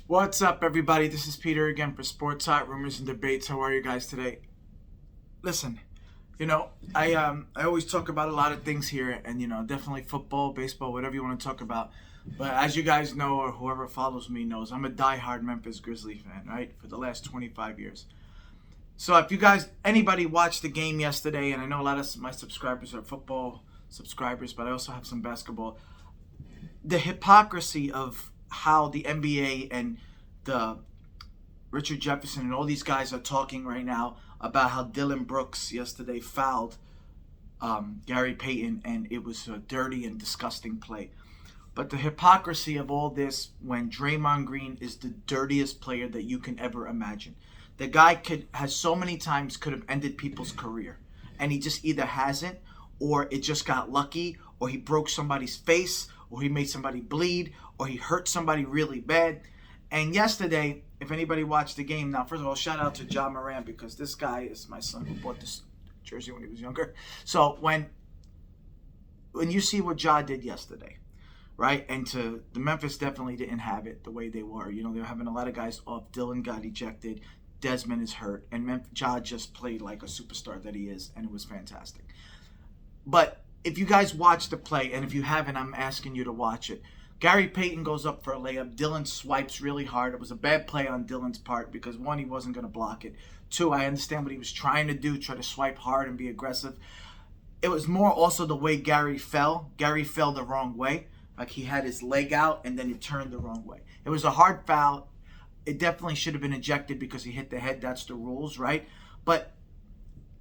What's up, everybody? This is Peter again for Sports Hot Rumors and Debates. How are you guys today? Listen, I always talk about a lot of things here, and definitely football, baseball, whatever you want to talk about. But as you guys know, or whoever follows me knows, I'm a diehard Memphis Grizzly fan, right? For the last 25 years. So if you guys, anybody watched the game yesterday, and I know a lot of my subscribers are football subscribers, but I also have some basketball. The hypocrisy of how the NBA and the Richard Jefferson and all these guys are talking right now about how Dillon Brooks yesterday fouled Gary Payton, and it was a dirty and disgusting play. But the hypocrisy of all this when Draymond Green is the dirtiest player that you can ever imagine. The guy has so many times could have ended people's career, and he just either hasn't, or it just got lucky, or he broke somebody's face, or he made somebody bleed, or he hurt somebody really bad. And yesterday, if anybody watched the game, now first of all, shout out to Morant, because this guy is my son who bought this jersey when he was younger. So when you see what Ja did yesterday, right? And to the Memphis definitely didn't have it the way they were. They were having a lot of guys off. Dillon got ejected. Desmond is hurt. And Ja just played like a superstar that he is, and it was fantastic. But if you guys watch the play, and if you haven't, I'm asking you to watch it. Gary Payton goes up for a layup. Dillon swipes really hard. It was a bad play on Dillon's part because, one, he wasn't going to block it. Two, I understand what he was trying to do, try to swipe hard and be aggressive. It was more also the way Gary fell. Gary fell the wrong way. Like he had his leg out and then it turned the wrong way. It was a hard foul. It definitely should have been ejected because he hit the head. That's the rules, right? But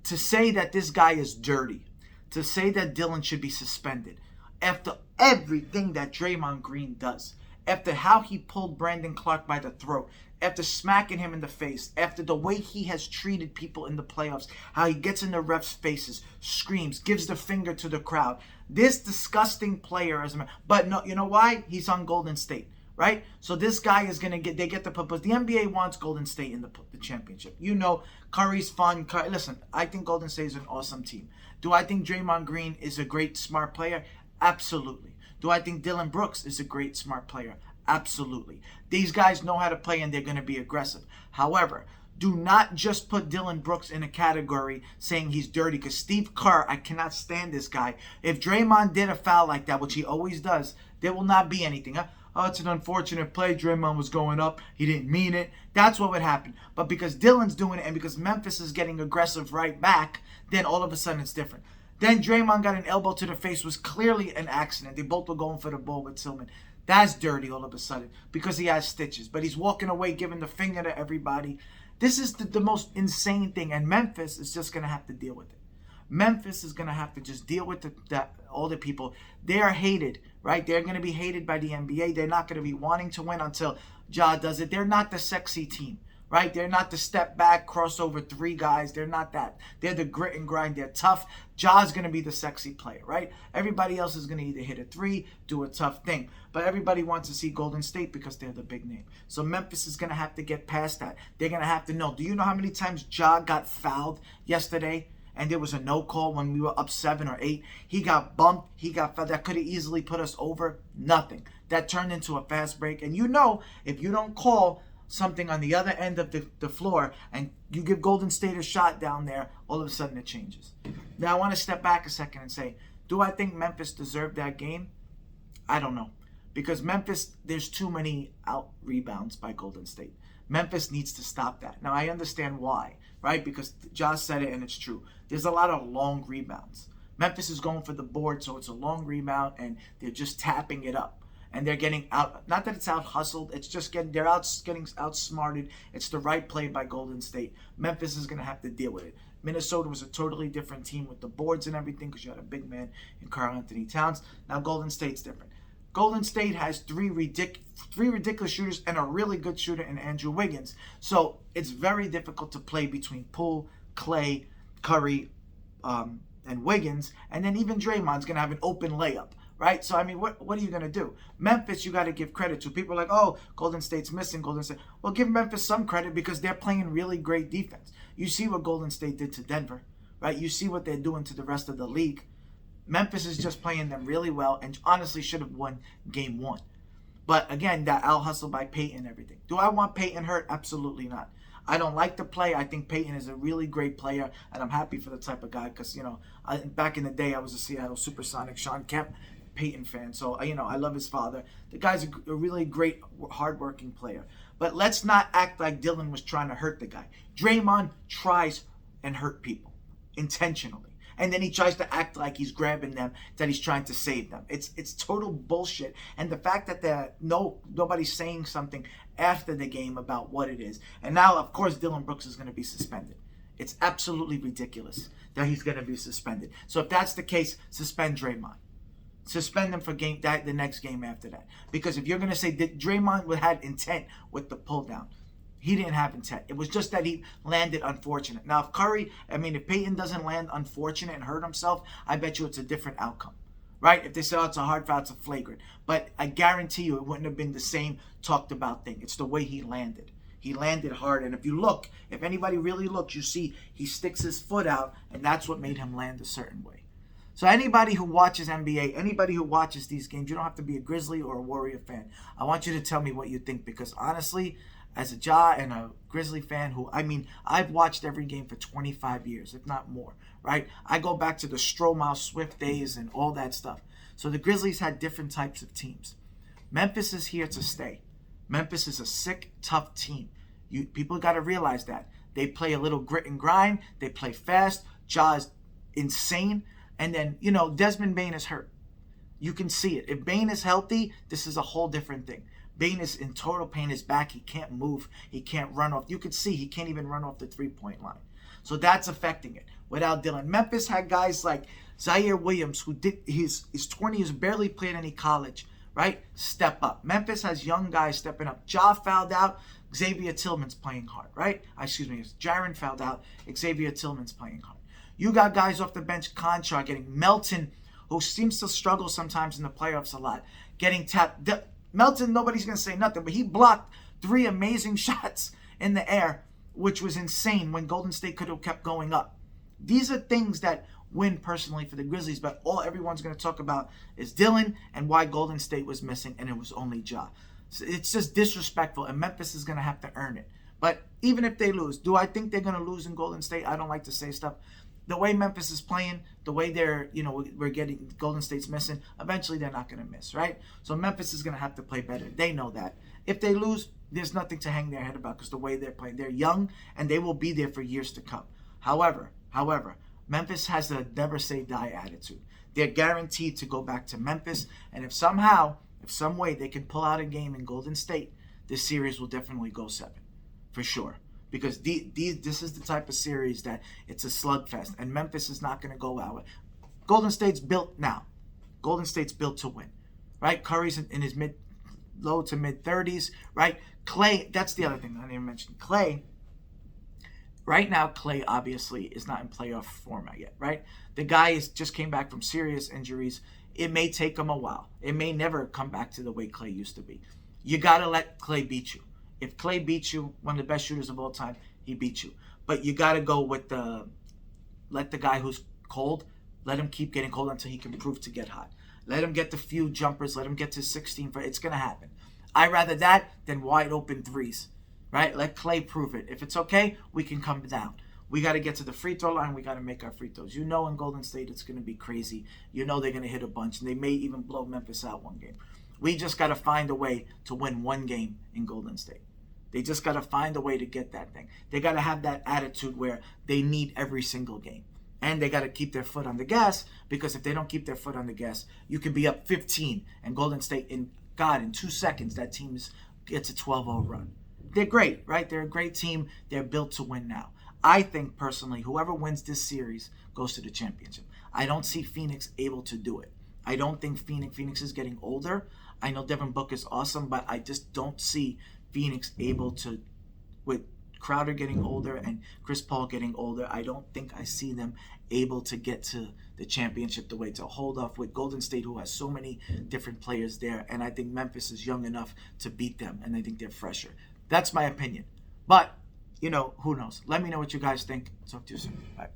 to say that this guy is dirty, to say that Dillon should be suspended, after everything that Draymond Green does, after how he pulled Brandon Clark by the throat, after smacking him in the face, after the way he has treated people in the playoffs, how he gets in the refs' faces, screams, gives the finger to the crowd. This disgusting player, but no, you know why? He's on Golden State, right? So this guy is going to they get the, but the NBA wants Golden State in the championship. Curry's fun. Listen, I think Golden State is an awesome team. Do I think Draymond Green is a great, smart player? Absolutely. Do I think Dillon Brooks is a great, smart player? Absolutely. These guys know how to play and they're going to be aggressive. However, do not just put Dillon Brooks in a category saying he's dirty, because Steve Kerr, I cannot stand this guy. If Draymond did a foul like that, which he always does, there will not be anything. Oh, it's an unfortunate play. Draymond was going up. He didn't mean it. That's what would happen. But because Dillon's doing it and because Memphis is getting aggressive right back, then all of a sudden it's different. Then Draymond got an elbow to the face, was clearly an accident. They both were going for the ball with Tillman. That's dirty all of a sudden because he has stitches. But he's walking away, giving the finger to everybody. This is the most insane thing, and Memphis is just going to have to deal with it. Memphis is going to have to just deal with all the people. They are hated, right? They're going to be hated by the NBA. They're not going to be wanting to win until Ja does it. They're not the sexy team, right? They're not the step back, crossover three guys. They're not that. They're the grit and grind. They're tough. Ja's going to be the sexy player, right? Everybody else is going to either hit a three, do a tough thing. But everybody wants to see Golden State because they're the big name. So Memphis is going to have to get past that. They're going to have to know. Do you know how many times Ja got fouled yesterday? And there was a no call when we were up 7 or 8. He got bumped. He got fouled. That could have easily put us over. Nothing. That turned into a fast break. And if you don't call something on the other end of the floor and you give Golden State a shot down there, all of a sudden it changes. Now I want to step back a second and say, do I think Memphis deserved that game? I don't know. Because Memphis, there's too many out rebounds by Golden State. Memphis needs to stop that. Now I understand why, right? Because Josh said it and it's true. There's a lot of long rebounds. Memphis is going for the board, so it's a long rebound and they're just tapping it up. And they're getting out, not that it's out hustled, it's just getting outsmarted. It's the right play by Golden State. Memphis is going to have to deal with it. Minnesota was a totally different team with the boards and everything because you had a big man in Karl-Anthony Towns. Now Golden State's different. Golden State has three ridiculous shooters and a really good shooter in Andrew Wiggins. So it's very difficult to play between Poole, Clay, Curry, and Wiggins. And then even Draymond's going to have an open layup. Right? So, what are you going to do? Memphis, you got to give credit to. People are like, oh, Golden State's missing. Golden State. Well, give Memphis some credit because they're playing really great defense. You see what Golden State did to Denver, right? You see what they're doing to the rest of the league. Memphis is just playing them really well and honestly should have won game 1. But again, that out hustle by Peyton and everything. Do I want Peyton hurt? Absolutely not. I don't like the play. I think Peyton is a really great player, and I'm happy for the type of guy because, back in the day, I was a Seattle Supersonic Sean Kemp Peyton fan. So, I love his father. The guy's a really great, hardworking player. But let's not act like Dillon was trying to hurt the guy. Draymond tries and hurt people intentionally. And then he tries to act like he's grabbing them, that he's trying to save them. It's total bullshit. And the fact that nobody's saying something after the game about what it is. And now, of course, Dillon Brooks is going to be suspended. It's absolutely ridiculous that he's going to be suspended. So if that's the case, suspend Draymond. Suspend him for the next game after that. Because if you're going to say that Draymond had intent with the pull down, he didn't have intent. It was just that he landed unfortunate. Now, if Peyton doesn't land unfortunate and hurt himself, I bet you it's a different outcome, right? If they say, it's a hard foul, it's a flagrant. But I guarantee you it wouldn't have been the same talked about thing. It's the way he landed. He landed hard. And if anybody really looks, you see he sticks his foot out, and that's what made him land a certain way. So anybody who watches NBA, anybody who watches these games, you don't have to be a Grizzly or a Warrior fan. I want you to tell me what you think, because honestly, as a Ja and a Grizzly fan I've watched every game for 25 years, if not more, right? I go back to the Stromal Swift days and all that stuff. So the Grizzlies had different types of teams. Memphis is here to stay. Memphis is a sick, tough team. People got to realize that. They play a little grit and grind. They play fast. Ja is insane. And then, Desmond Bane is hurt. You can see it. If Bane is healthy, this is a whole different thing. Bane is in total pain. His back, he can't move. He can't run off. You can see he can't even run off the three-point line. So that's affecting it. Without Dillon. Memphis had guys like Zaire Williams, who he's 20, he's barely played any college, right? Step up. Memphis has young guys stepping up. Ja fouled out. Xavier Tillman's playing hard, right? Jaren fouled out. Xavier Tillman's playing hard. You got guys off the bench, Conchar, getting Melton, who seems to struggle sometimes in the playoffs a lot, getting tapped. Melton, nobody's going to say nothing, but he blocked 3 amazing shots in the air, which was insane when Golden State could have kept going up. These are things that win personally for the Grizzlies, but all everyone's going to talk about is Dillon and why Golden State was missing, and it was only Ja. So it's just disrespectful, and Memphis is going to have to earn it. But even if they lose, do I think they're going to lose in Golden State? I don't like to say stuff. The way Memphis is playing, the way we're getting Golden State's missing, eventually they're not going to miss, right? So Memphis is going to have to play better. They know that. If they lose, there's nothing to hang their head about because the way they're playing, they're young and they will be there for years to come. However, Memphis has a never say die attitude. They're guaranteed to go back to Memphis, and if some way they can pull out a game in Golden State, this series will definitely go 7, for sure. Because this is the type of series that it's a slugfest, and Memphis is not going to go out. Golden State's built now. Golden State's built to win, right? Curry's in his low to mid 30s, right? Clay, that's the other thing I didn't even mention. Clay, right now, Clay obviously is not in playoff format yet, right? The guy just came back from serious injuries. It may take him a while. It may never come back to the way Clay used to be. You got to let Clay beat you. If Clay beats you, one of the best shooters of all time, he beats you. But you got to go with let the guy who's cold, let him keep getting cold until he can prove to get hot. Let him get the few jumpers. Let him get to 16. It's going to happen. I'd rather that than wide open threes, right? Let Clay prove it. If it's okay, we can come down. We got to get to the free throw line. We got to make our free throws. In Golden State, it's going to be crazy. They're going to hit a bunch, and they may even blow Memphis out one game. We just got to find a way to win one game in Golden State. They just got to find a way to get that thing. They got to have that attitude where they need every single game. And they got to keep their foot on the gas, because if they don't keep their foot on the gas, you can be up 15, and Golden State, in 2 seconds, that team gets a 12-0 run. They're great, right? They're a great team. They're built to win now. I think, personally, whoever wins this series goes to the championship. I don't see Phoenix able to do it. I don't think Phoenix is getting older. I know Devin Booker is awesome, but I just don't see Phoenix able to, with Crowder getting older and Chris Paul getting older, I don't think I see them able to get to the championship the way to hold off with Golden State, who has so many different players there. And I think Memphis is young enough to beat them, and I think they're fresher. That's my opinion. But, who knows? Let me know what you guys think. Talk to you soon. Bye.